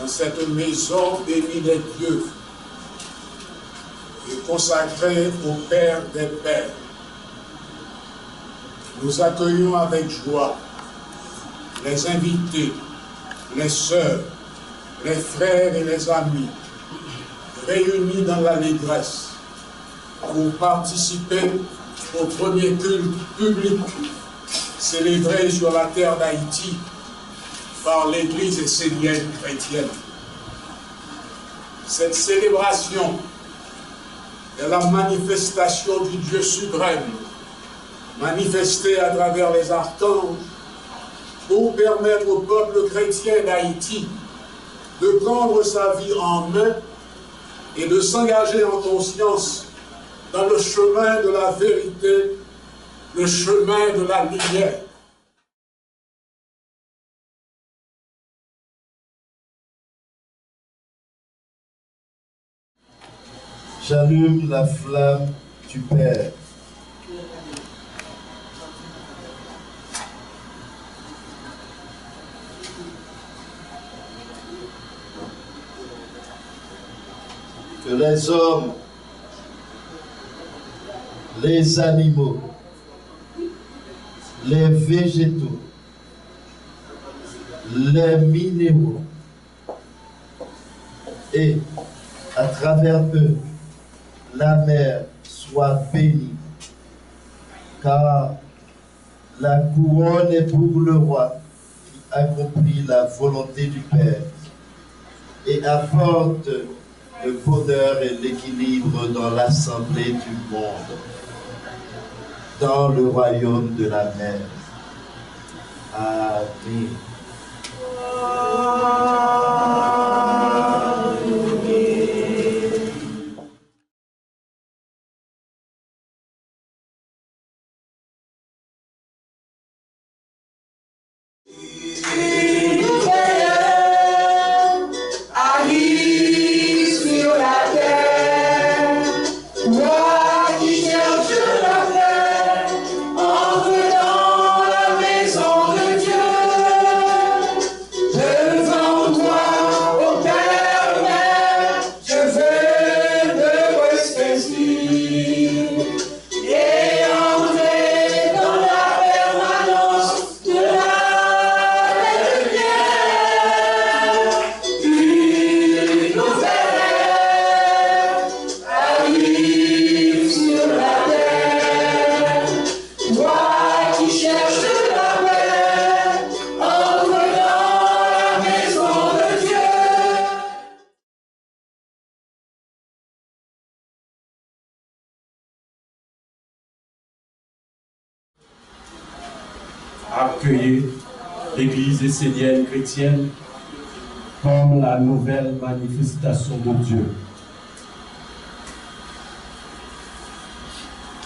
cette maison bénie des dieux et consacrée au Père des Pères. Nous accueillons avec joie les invités, les sœurs, les frères et les amis réunis dans l'allégresse pour participer au premier culte public célébré sur la terre d'Haïti par l'Église essénienne chrétienne. Cette célébration est la manifestation du Dieu suprême, manifesté à travers les archanges, pour permettre au peuple chrétien d'Haïti de prendre sa vie en main et de s'engager en conscience dans le chemin de la vérité, le chemin de la lumière. J'allume la flamme du Père. Que les hommes, les animaux, les végétaux, les minéraux et à travers eux, la mer soit bénie, car la couronne est pour le roi qui accomplit la volonté du Père et apporte le bonheur et l'équilibre dans l'assemblée du monde, dans le royaume de la mer. Amen. Accueillir l'Église essénienne chrétienne comme la nouvelle manifestation de Dieu.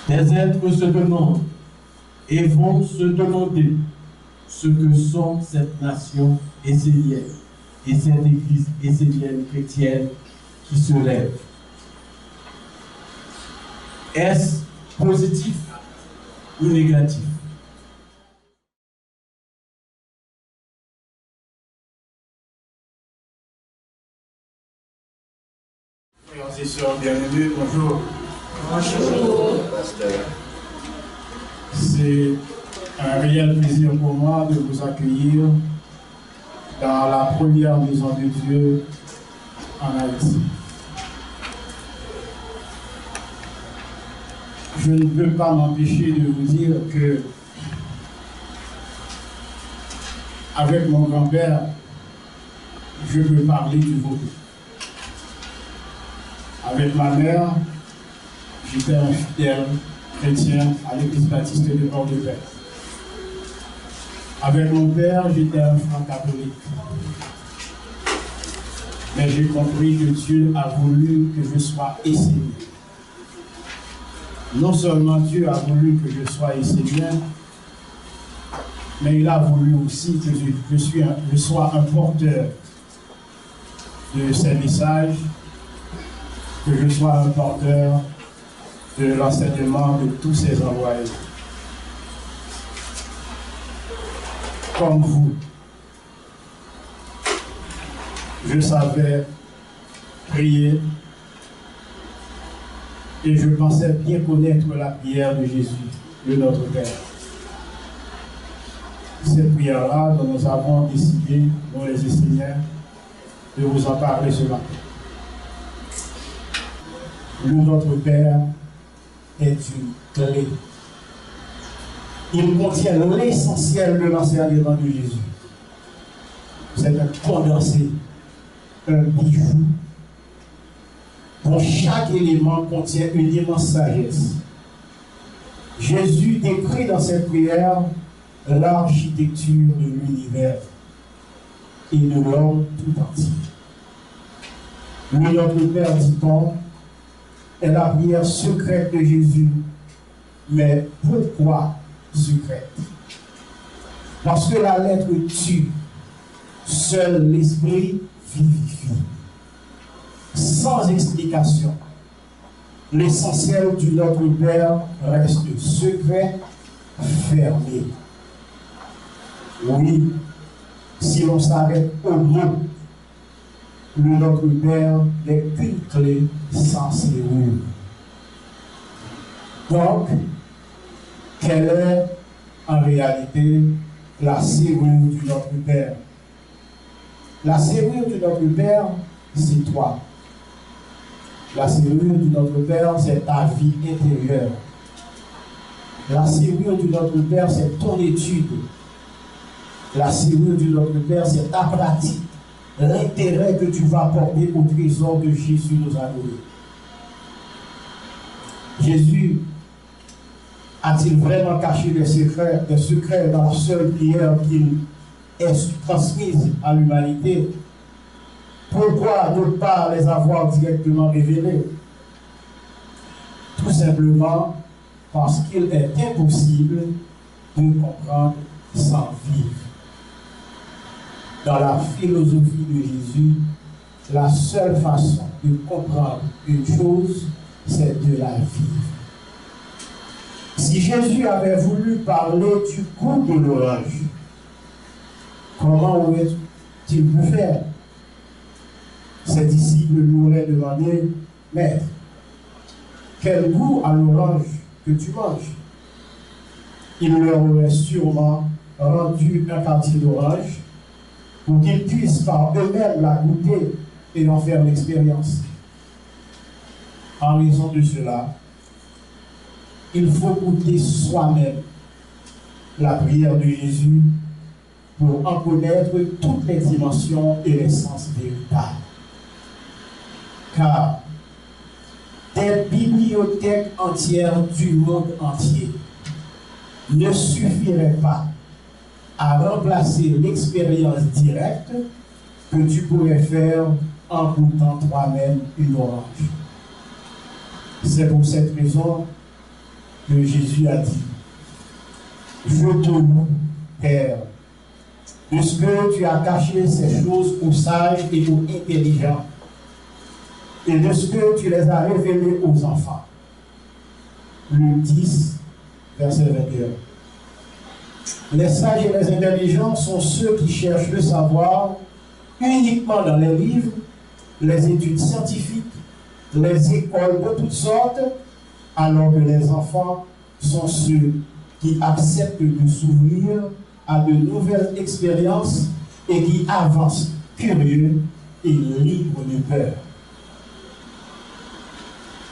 Des êtres se demandent et vont se demander ce que sont cette nation essénienne et cette Église essénienne chrétienne qui se lève. Est-ce positif ou négatif? Frères et sœurs bien-aimés, bonjour. Bonjour, pasteur. C'est un réel plaisir pour moi de vous accueillir dans la première maison de Dieu en Haïti. Je ne peux pas m'empêcher de vous dire que, avec mon grand-père, je peux parler du vaudou. Avec ma mère, j'étais un fidèle chrétien à l'église baptiste de Port-de-Paix. Avec mon père, j'étais un franc catholique. Mais j'ai compris que Dieu a voulu que je sois essénien. Non seulement Dieu a voulu que je sois essénien, mais il a voulu aussi que je sois un porteur de ces messages, que je sois un porteur de l'enseignement de tous ces envoyés. Comme vous. je savais prier et je pensais bien connaître la prière de Jésus, de notre Père. Cette prière-là dont nous avons décidé, nous les enseignants, de vous en parler ce matin. Le Notre Père est une clé. Il contient l'essentiel de l'enseignement de Jésus. C'est un condensé, un bijou, dont chaque élément contient une immense sagesse. Jésus décrit dans cette prière l'architecture de l'univers et de l'homme tout entier. Le Notre Père, dit-on, est la prière secrète de Jésus. Mais pourquoi secrète? Parce que la lettre tue, seul l'esprit vivifie. Sans explication, l'essentiel du Notre Père reste secret, fermé. Oui, si l'on s'arrête au mot, le Notre Père n'est qu'une clé sans serrure. Donc, quelle est en réalité la serrure du Notre Père? La serrure du Notre Père, c'est toi. La serrure du Notre Père, c'est ta vie intérieure. La serrure du Notre Père, c'est ton étude. La serrure du Notre Père, c'est ta pratique. L'intérêt que tu vas porter au trésor de Jésus nous a donné. Jésus a-t-il vraiment caché des secrets dans la seule prière qu'il est transmise à l'humanité? Pourquoi ne pas les avoir directement révélés? Tout simplement parce qu'il est impossible de comprendre sans vivre. Dans la philosophie de Jésus, la seule façon de comprendre une chose, c'est de la vivre. Si Jésus avait voulu parler du goût de l'orange, comment aurait-il pu faire? Ses disciples lui auraient demandé, « Maître, quel goût a l'orange que tu manges ?» Il leur aurait sûrement rendu un quartier d'orange pour qu'ils puissent par eux-mêmes la goûter et en faire l'expérience. En raison de cela, il faut goûter soi-même la prière de Jésus pour en connaître toutes les dimensions et les sens véritables. Car des bibliothèques entières du monde entier ne suffiraient pas à remplacer l'expérience directe que tu pourrais faire en goûtant toi-même une orange. C'est pour cette raison que Jésus a dit, « Je te loue, Père, de ce que tu as caché ces choses aux sages et aux intelligents, et de ce que tu les as révélées aux enfants. » Luc 10, verset 21. Les sages et les intelligents sont ceux qui cherchent le savoir uniquement dans les livres, les études scientifiques, les écoles de toutes sortes, alors que les enfants sont ceux qui acceptent de s'ouvrir à de nouvelles expériences et qui avancent curieux et libres de peur.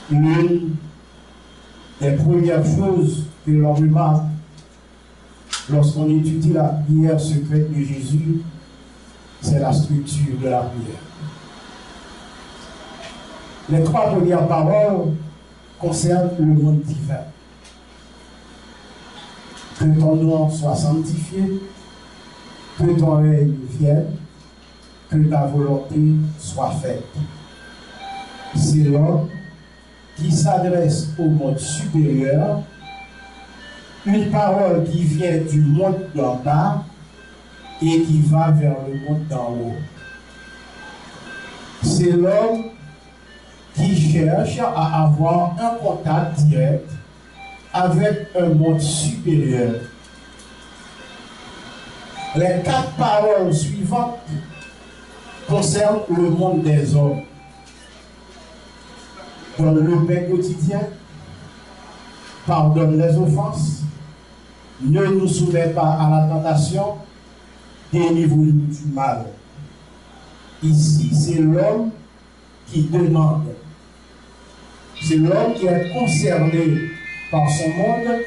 L'une des premières choses que l'on remarque lorsqu'on étudie la prière secrète de Jésus, c'est la structure de la prière. Les trois premières paroles concernent le monde divin. Que ton nom soit sanctifié, que ton règne vienne, que ta volonté soit faite. C'est l'homme qui s'adresse au monde supérieur, une parole qui vient du monde d'en bas et qui va vers le monde d'en haut. C'est l'homme qui cherche à avoir un contact direct avec un monde supérieur. Les quatre paroles suivantes concerne le monde des hommes. Donne le pain quotidien, pardonne les offenses, ne nous soumets pas à la tentation, délivre-nous du mal. Ici, c'est l'homme qui demande. C'est l'homme qui est concerné par son monde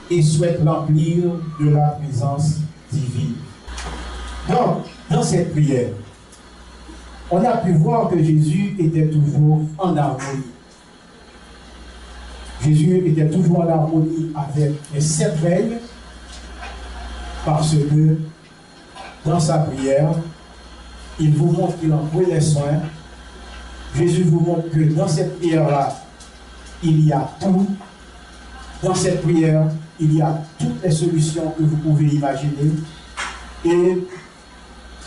et souhaite remplir de la présence divine. Donc, dans cette prière, on a pu voir que Jésus était toujours en harmonie. Jésus était toujours en harmonie avec les 7 règles parce que dans sa prière, il vous montre qu'il en prenait soin. Jésus vous montre que dans cette prière-là, il y a tout. Dans cette prière, il y a toutes les solutions que vous pouvez imaginer. Et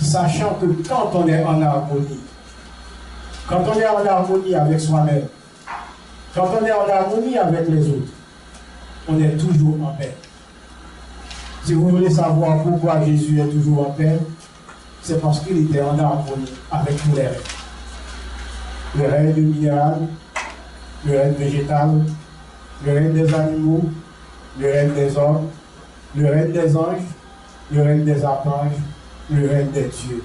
sachant que quand on est en harmonie avec soi-même, quand on est en harmonie avec les autres, on est toujours en paix. Si vous voulez savoir pourquoi Jésus est toujours en paix, c'est parce qu'il était en harmonie avec tous les règnes. Le règne minéral, le règne végétal, le règne des animaux, le règne des hommes, le règne des anges, le règne des archanges, le règne des dieux.